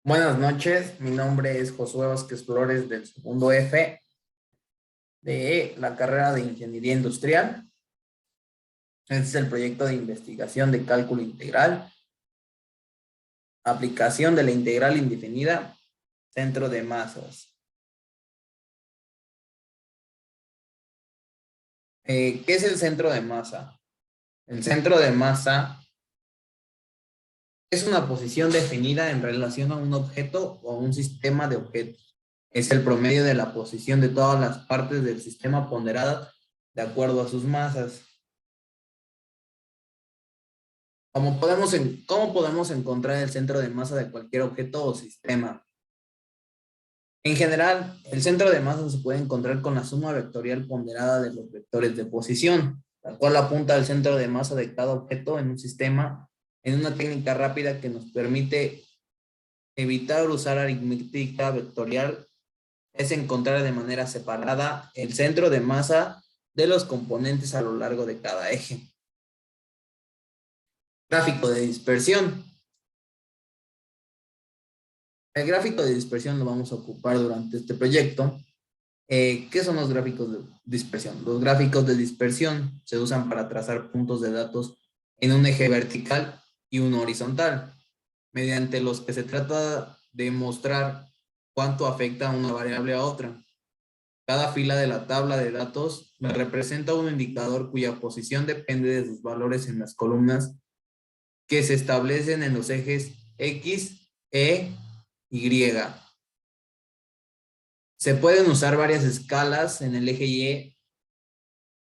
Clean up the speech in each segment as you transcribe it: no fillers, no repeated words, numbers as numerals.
Buenas noches, mi nombre es Josué Vázquez Flores del segundo F de la carrera de Ingeniería Industrial. Este es el proyecto de investigación de cálculo integral, aplicación de la integral indefinida, centro de masas. ¿Qué es el centro de masa? El centro de masa es una posición definida en relación a un objeto o un sistema de objetos. Es el promedio de la posición de todas las partes del sistema ponderadas de acuerdo a sus masas. ¿Cómo podemos encontrar el centro de masa de cualquier objeto o sistema? En general, el centro de masa se puede encontrar con la suma vectorial ponderada de los vectores de posición, la cual apunta al centro de masa de cada objeto en un sistema en una técnica rápida que nos permite evitar usar aritmética vectorial, es encontrar de manera separada el centro de masa de los componentes a lo largo de cada eje. Gráfico de dispersión. El gráfico de dispersión lo vamos a ocupar durante este proyecto. ¿Qué son los gráficos de dispersión? Los gráficos de dispersión se usan para trazar puntos de datos en un eje vertical y uno horizontal, mediante los que se trata de mostrar cuánto afecta una variable a otra. Cada fila de la tabla de datos representa un indicador cuya posición depende de sus valores en las columnas que se establecen en los ejes X, E, Y. Se pueden usar varias escalas en el eje Y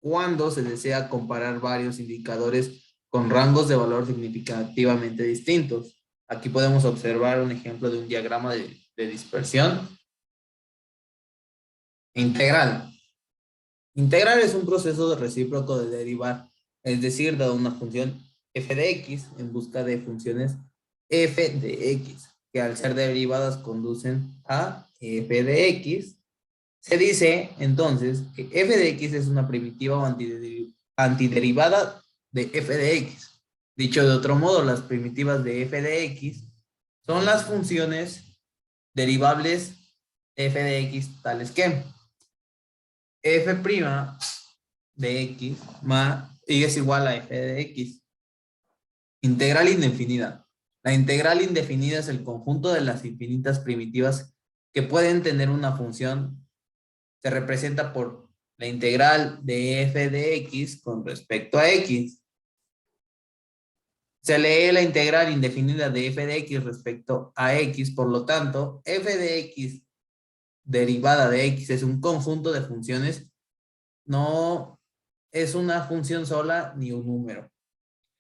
cuando se desea comparar varios indicadores con rangos de valor significativamente distintos. Aquí podemos observar un ejemplo de un diagrama de dispersión. Integral. Integral es un proceso recíproco de derivar, es decir, dado una función f de x en busca de funciones f de x, que al ser derivadas conducen a f de x. Se dice entonces que f de x es una primitiva o antiderivada de f de x. Dicho de otro modo, las primitivas de f de x son las funciones derivables f de x tales que f' de x más y es igual a f de x. Integral indefinida. La integral indefinida es el conjunto de las infinitas primitivas que pueden tener una función. Se representa por la integral de f de x con respecto a x. Se lee la integral indefinida de f de x respecto a x, por lo tanto, f de x derivada de x es un conjunto de funciones, no es una función sola ni un número.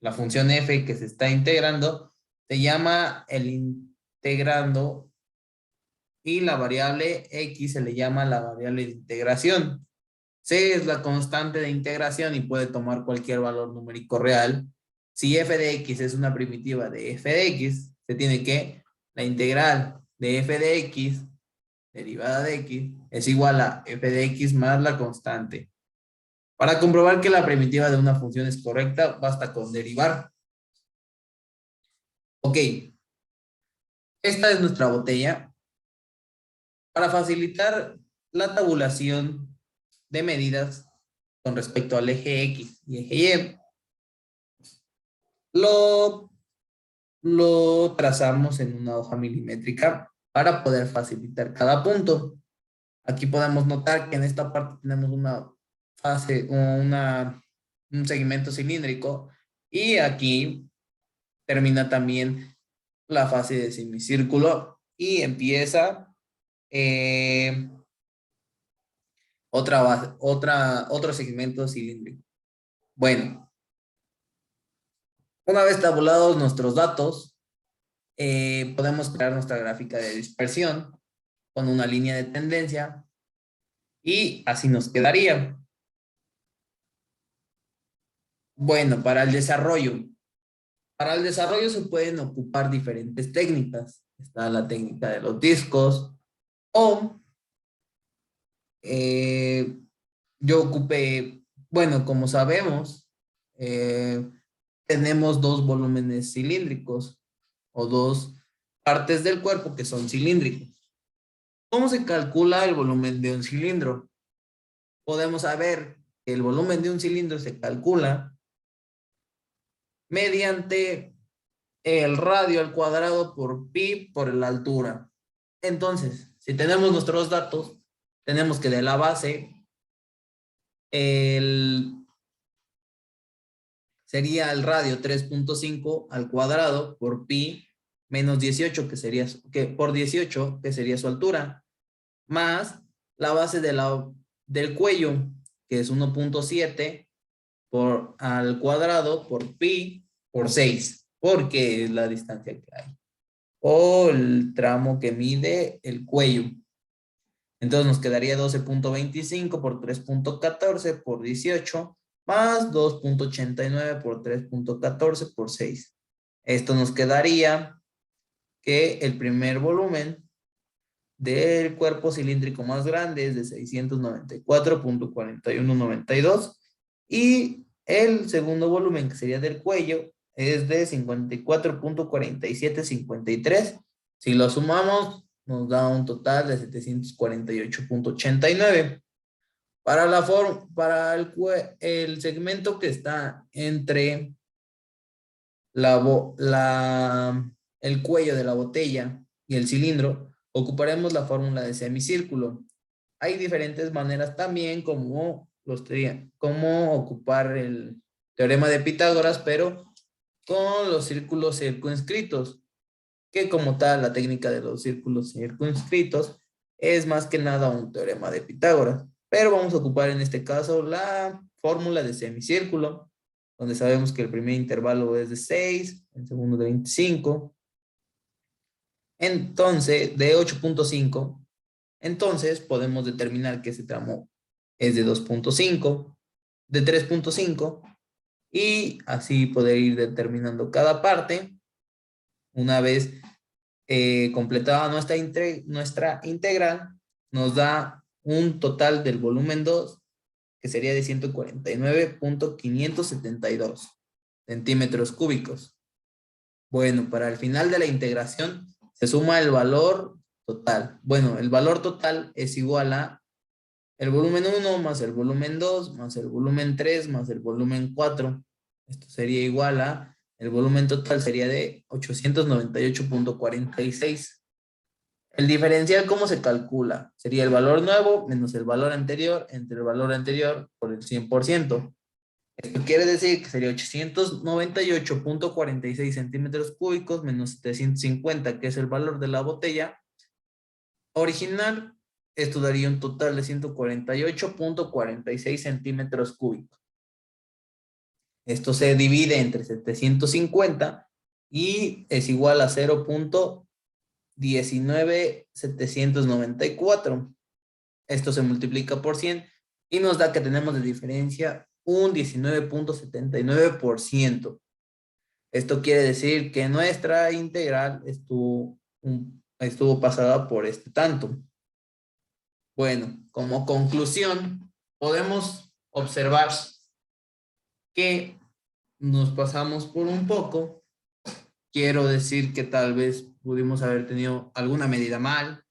La función f que se está integrando se llama el integrando y la variable x se le llama la variable de integración. C es la constante de integración y puede tomar cualquier valor numérico real. Si f de x es una primitiva de f de x, se tiene que la integral de f de x derivada de x es igual a f de x más la constante. Para comprobar que la primitiva de una función es correcta, basta con derivar. Ok, esta es nuestra botella. Para facilitar la tabulación de medidas con respecto al eje X y eje Y, lo trazamos en una hoja milimétrica para poder facilitar cada punto. Aquí podemos notar que en esta parte tenemos una fase, un segmento cilíndrico y aquí termina también la fase de semicírculo y empieza otro segmento cilíndrico. Bueno, una vez tabulados nuestros datos, podemos crear nuestra gráfica de dispersión con una línea de tendencia y así nos quedaría. Bueno, para el desarrollo se pueden ocupar diferentes técnicas. Está la técnica de los discos o yo ocupé, bueno, como sabemos, tenemos dos volúmenes cilíndricos o dos partes del cuerpo que son cilíndricos. ¿Cómo se calcula el volumen de un cilindro? Podemos saber que el volumen de un cilindro se calcula mediante el radio al cuadrado por pi por la altura. Entonces, si tenemos nuestros datos, tenemos que de la base sería el radio 3.5 al cuadrado por pi menos 18, por 18, que sería su altura, más la base del cuello, que es 1.7 al cuadrado por pi por 6, porque es la distancia que hay, o el tramo que mide el cuello. Entonces nos quedaría 12.25 por 3.14 por 18, más 2.89 por 3.14 por 6. Esto nos quedaría que el primer volumen del cuerpo cilíndrico más grande es de 694.4192 y el segundo volumen, que sería del cuello, es de 54.4753. Si lo sumamos, nos da un total de 748.89. Para el segmento que está entre el cuello de la botella y el cilindro, ocuparemos la fórmula de semicírculo. Hay diferentes maneras también como ocupar el teorema de Pitágoras, pero con los círculos circunscritos, que como tal la técnica de los círculos circunscritos es más que nada un teorema de Pitágoras. Pero vamos a ocupar en este caso la fórmula de semicírculo, donde sabemos que el primer intervalo es de 6, el segundo de 25, entonces de 8.5. Entonces podemos determinar que ese tramo es de 2.5, de 3.5, y así poder ir determinando cada parte. Una vez completada nuestra integral, nos da un total del volumen 2, que sería de 149.572 centímetros cúbicos. Bueno, para el final de la integración se suma el valor total. Bueno, el valor total es igual a el volumen 1 más el volumen 2 más el volumen 3 más el volumen 4. Esto sería igual a, el volumen total sería de 898.46. El diferencial, ¿cómo se calcula? Sería el valor nuevo menos el valor anterior entre el valor anterior por el 100%. Esto quiere decir que sería 898.46 centímetros cúbicos menos 750, que es el valor de la botella original. Esto daría un total de 148.46 centímetros cúbicos. Esto se divide entre 750 y es igual a 0.19794. Esto se multiplica por 100 y nos da que tenemos de diferencia un 19.79%. Esto quiere decir que nuestra integral estuvo pasada por este tanto. Bueno, como conclusión, podemos observar que nos pasamos por un poco. Quiero decir que tal vez pudimos haber tenido alguna medida mal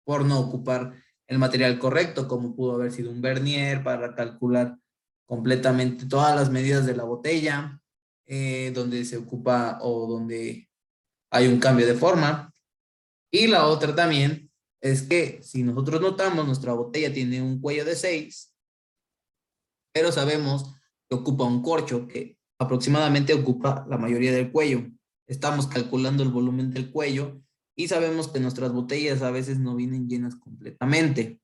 por no ocupar el material correcto, como pudo haber sido un vernier para calcular completamente todas las medidas de la botella, donde se ocupa o donde hay un cambio de forma. Y la otra también es que si nosotros notamos, nuestra botella tiene un cuello de 6, pero sabemos que ocupa un corcho que aproximadamente ocupa la mayoría del cuello. Estamos calculando el volumen del cuello y sabemos que nuestras botellas a veces no vienen llenas completamente.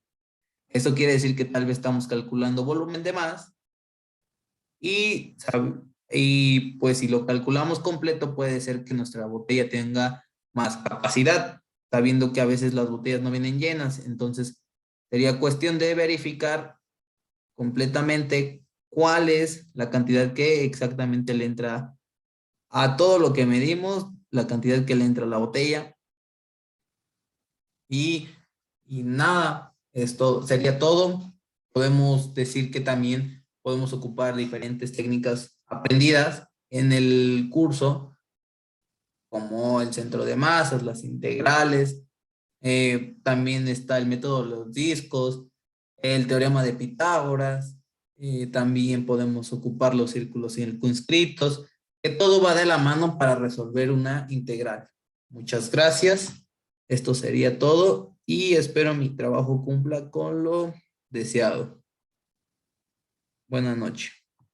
Esto quiere decir que tal vez estamos calculando volumen de más y, y pues si lo calculamos completo puede ser que nuestra botella tenga más capacidad, sabiendo que a veces las botellas no vienen llenas. Entonces sería cuestión de verificar completamente cuál es la cantidad que exactamente le entra a todo lo que medimos, la cantidad que le entra a la botella. Y nada, esto sería todo. Podemos decir que también podemos ocupar diferentes técnicas aprendidas en el curso, como el centro de masas, las integrales. También está el método de los discos, el teorema de Pitágoras. También podemos ocupar los círculos circunscritos, que todo va de la mano para resolver una integral. Muchas gracias. Esto sería todo y espero mi trabajo cumpla con lo deseado. Buenas noches.